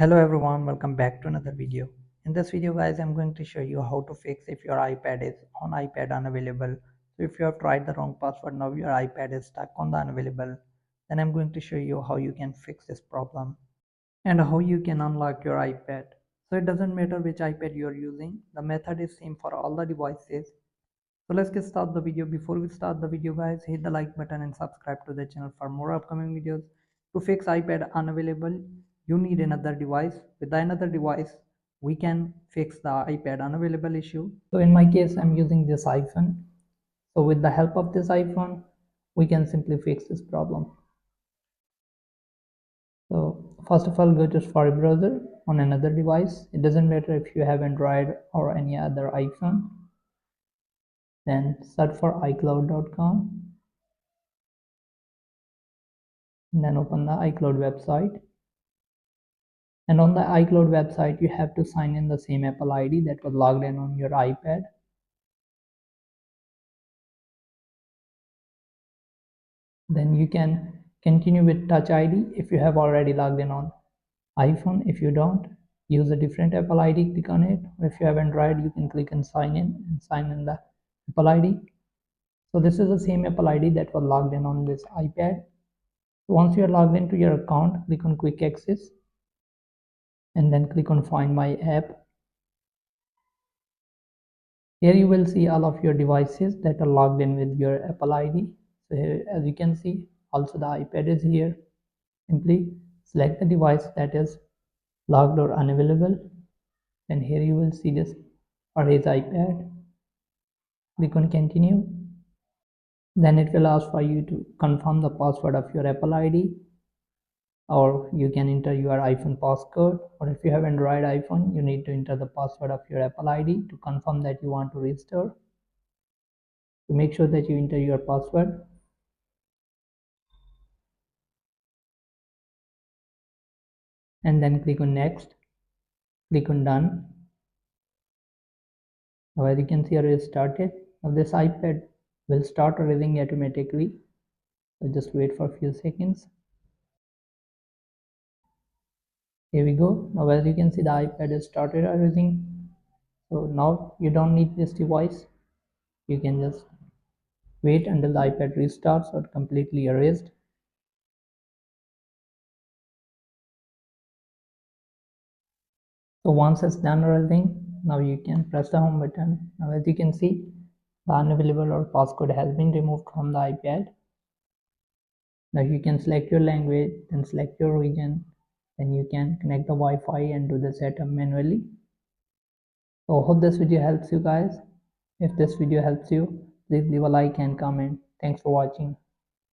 Hello everyone, welcome back to another video. In this video guys, I'm going to show you how to fix if your iPad is on iPad unavailable. So if you have tried the wrong password, now your iPad is stuck on the unavailable, then I'm going to show you how you can fix this problem and how you can unlock your iPad. So it doesn't matter which iPad you are using, the method is same for all the devices. So let's get start the video. Before we start the video guys, hit the like button and subscribe to the channel for more upcoming videos. To fix iPad unavailable, you need another device. With another device, we can fix the iPad unavailable issue. So in my case, I'm using this iPhone. So with the help of this iPhone, we can simply fix this problem. So first of all, go to Safari browser on another device. It doesn't matter if you have Android or any other iPhone. Then search for iCloud.com. And then open the iCloud website, and on the iCloud website you have to sign in the same Apple ID that was logged in on your iPad. Then you can continue with Touch ID if you have already logged in on iPhone. If you don't, use a different Apple ID, click on it, or if you have Android you can click on sign in and sign in the Apple ID. So this is the same Apple ID that was logged in on this iPad. So once you are logged into your account, click on quick access and then click on find my app. Here you will see all of your devices that are logged in with your Apple ID. So here, as you can see, also the iPad is here. Simply select the device that is logged or unavailable. Then here you will see this or his iPad. Click on continue. Then it will ask for you to confirm the password of your Apple ID, or you can enter your iPhone passcode, or if you have Android iPhone, you need to enter the password of your Apple ID to confirm that you want to register. So make sure that you enter your password. And then click on next, click on done. Now as you can see, it is started. Now this iPad will start erasing automatically, so just wait for a few seconds. Here we go. Now as you can see, the iPad has started erasing. So now you don't need this device. You can just wait until the iPad restarts or completely erased. So once it's done erasing, now you can press the home button. Now as you can see, the unavailable or passcode has been removed from the iPad. Now you can select your language, then select your region, then you can connect the Wi-Fi and do the setup manually. So hope this video helps you guys. If this video helps you, please leave a like and comment. Thanks for watching.